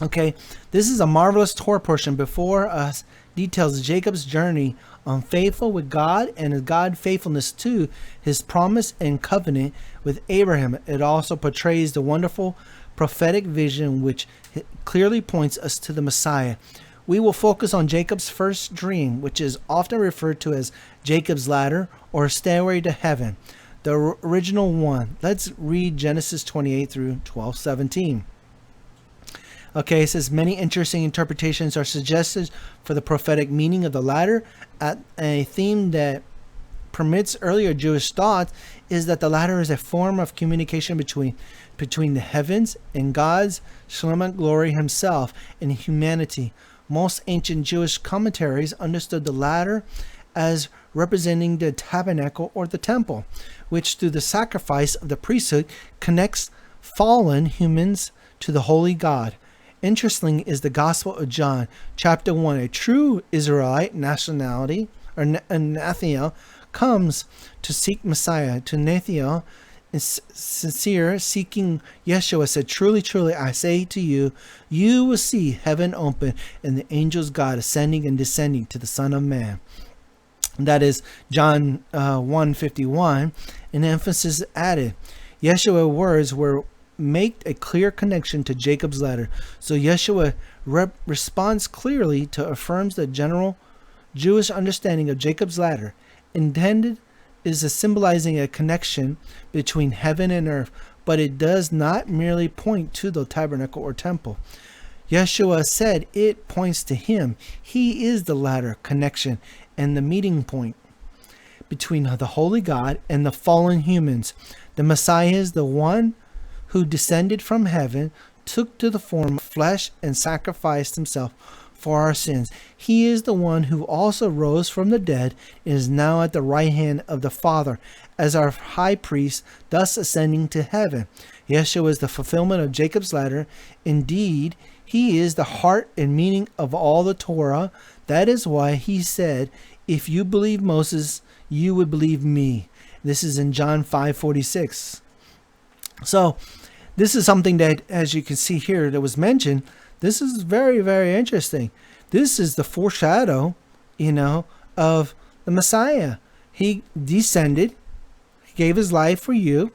Okay, this is a marvelous Torah portion before us, details Jacob's journey on faithful with God and his God faithfulness to his promise and covenant with Abraham. It also portrays the wonderful prophetic vision which clearly points us to the Messiah, We will focus on Jacob's first dream, which is often referred to as Jacob's ladder or stairway to heaven, the original one. Let's read Genesis 28 through 12:17. Okay, it says many interesting interpretations are suggested for the prophetic meaning of the ladder. A theme that permits earlier Jewish thought is that the ladder is a form of communication between the heavens and God's Shalom glory himself and humanity. Most ancient Jewish commentaries understood the ladder as representing the tabernacle or the temple, which through the sacrifice of the priesthood connects fallen humans to the holy God. Interesting is the Gospel of John, chapter 1. A true Israelite nationality, or Nathanael, comes to seek Messiah. To Nathanael, sincere, seeking Yeshua, said, Truly, truly, I say to you, you will see heaven open and the angels God ascending and descending to the Son of Man. That is John 1:51. An emphasis added. Yeshua's words were make a clear connection to Jacob's ladder. So Yeshua responds clearly to affirms the general Jewish understanding of Jacob's ladder. Intended is a symbolizing a connection between heaven and earth, but it does not merely point to the tabernacle or temple. Yeshua said it points to him. He is the ladder connection and the meeting point between the holy God and the fallen humans. The Messiah is the one who descended from heaven, took to the form of flesh, and sacrificed himself for our sins. He is the one who also rose from the dead and is now at the right hand of the Father as our high priest, thus ascending to heaven. Yeshua is the fulfillment of Jacob's ladder. Indeed, he is the heart and meaning of all the Torah. That is why he said, if you believe Moses, you would believe me. This is in John 5:46. So this is something that, as you can see here, that was mentioned. This is very, very interesting. This is the foreshadow, of the Messiah. He descended, he gave his life for you,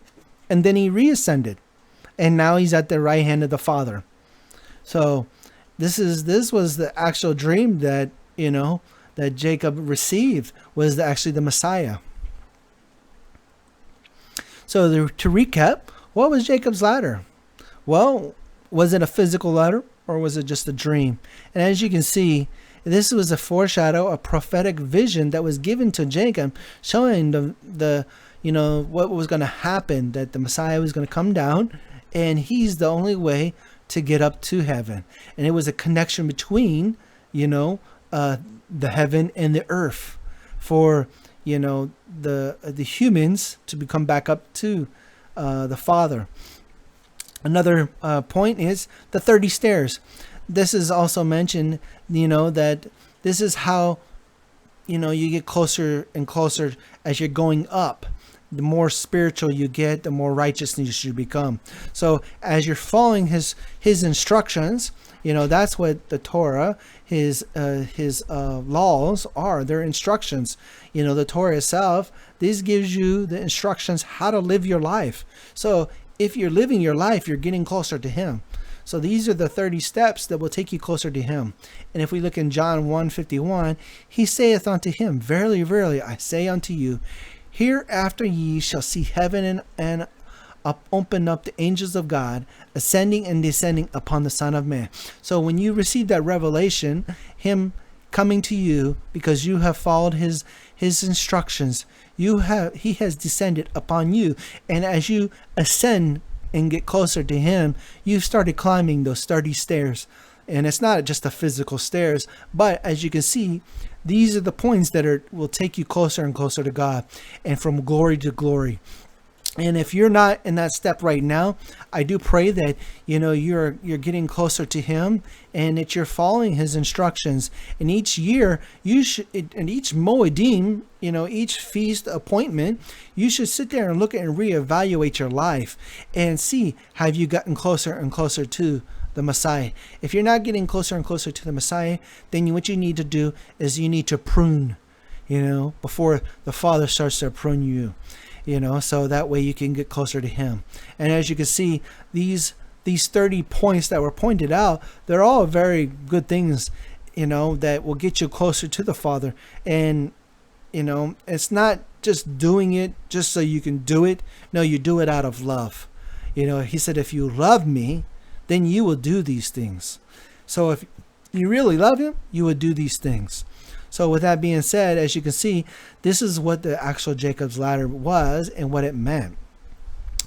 and then he reascended. And now he's at the right hand of the Father. So this was the actual dream that, that Jacob received, was actually the Messiah. So to recap, what was Jacob's ladder? Well, was it a physical ladder or was it just a dream? And as you can see, this was a foreshadow, a prophetic vision that was given to Jacob, showing the what was going to happen, that the Messiah was going to come down, and he's the only way to get up to heaven. And it was a connection between, the heaven and the earth for, the humans to become back up to the Father. Another point is the 30 stairs. This is also mentioned, that this is how, you get closer and closer as you're going up. The more spiritual you get, the more righteousness you become. So as you're following his instructions, that's what the Torah, his laws are. They're instructions. The Torah itself, this gives you the instructions how to live your life. So if you're living your life, you're getting closer to him. So these are the 30 steps that will take you closer to him. And if we look in John 1:51, he saith unto him, Verily, verily, I say unto you, hereafter ye shall see heaven and open up the angels of God, ascending and descending upon the Son of Man. So when you receive that revelation, him coming to you because you have followed his instructions, he has descended upon you. And as you ascend and get closer to him, you've started climbing those 30 stairs. And it's not just the physical stairs, but as you can see, these are the points that will take you closer and closer to God, and from glory to glory. And if you're not in that step right now, I do pray that you're getting closer to him, and that you're following his instructions. And each year and each Moedim, each feast appointment, you should sit there and look at and reevaluate your life and see, have you gotten closer and closer to the Messiah? If you're not getting closer and closer to the Messiah, then what you need to do is you need to prune, before the Father starts to prune you. So that way you can get closer to him. And as you can see, these 30 points that were pointed out, they're all very good things that will get you closer to the Father. And, it's not just doing it just so you can do it. No, you do it out of love. He said, if you love me, then you will do these things. So if you really love him, you would do these things. So with that being said, as you can see, this is what the actual Jacob's Ladder was and what it meant.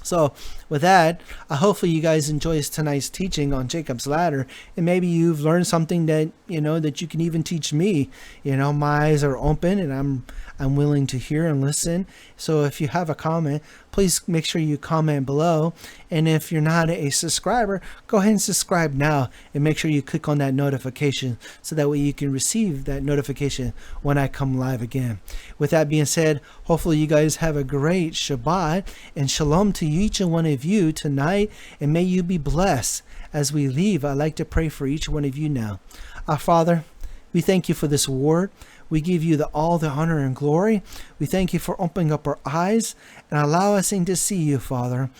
So with that, hopefully you guys enjoy tonight's teaching on Jacob's Ladder, and maybe you've learned something that that you can even teach me. My eyes are open, and I'm willing to hear and listen. So if you have a comment, please make sure you comment below. And if you're not a subscriber, go ahead and subscribe now, and make sure you click on that notification so that way you can receive that notification when I come live again. With that being said, hopefully you guys have a great Shabbat, and shalom to each and one of you tonight, and may you be blessed. As we leave, I'd like to pray for each one of you now. Our Father, we thank you for this word. We give you all the honor and glory. We thank you for opening up our eyes and allow us to see you, Father.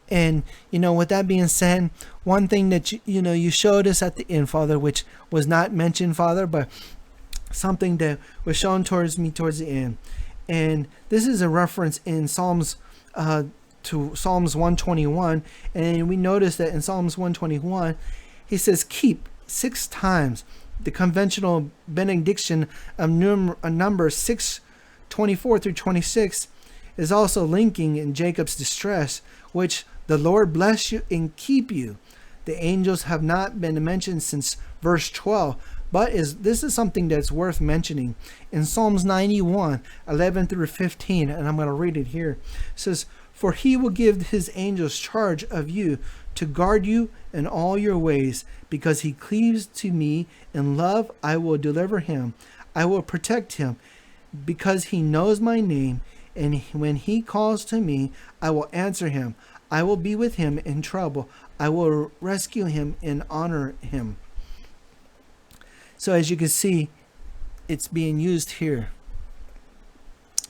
And, with that being said, one thing that, you showed us at the end, Father, which was not mentioned, Father, but something that was shown towards me towards the end. And this is a reference in Psalms to Psalms 121. And we notice that in Psalms 121, he says, keep 6 times. The conventional benediction of number 6:24 through 26 is also linking in Jacob's distress, which the Lord bless you and keep you. The angels have not been mentioned since verse 12, but this is something that's worth mentioning. In Psalms 91:11 through 15, and I'm going to read it here, it says, for he will give his angels charge of you to guard you in all your ways, because he cleaves to me in love. I will deliver him. I will protect him, because he knows my name. And when he calls to me, I will answer him. I will be with him in trouble. I will rescue him and honor him. So as you can see, it's being used here.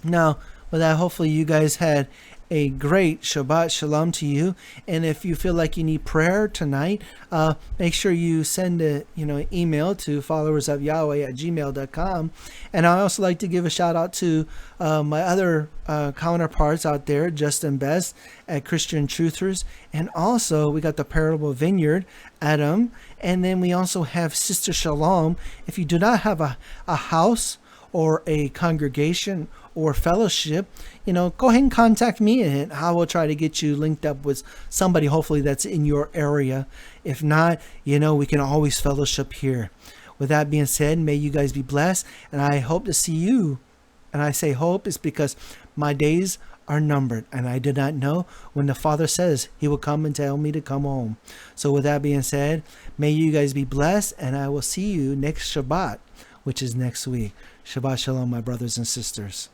Now, with that, hopefully you guys had a great Shabbat Shalom to you. And if you feel like you need prayer tonight, make sure you send an email to followersofyahweh@gmail.com. And I also like to give a shout out to my other counterparts out there, Justin Best at Christian Truthers, and also we got the Parable Vineyard, Adam, and then we also have Sister Shalom. If you do not have a house or a congregation or fellowship, go ahead and contact me, and I will try to get you linked up with somebody, hopefully that's in your area. If not, we can always fellowship here. With that being said, may you guys be blessed, and I hope to see you. And I say hope is because my days are numbered, and I do not know when the Father says he will come and tell me to come home. So with that being said, may you guys be blessed, and I will see you next Shabbat, which is next week. Shabbat Shalom, my brothers and sisters.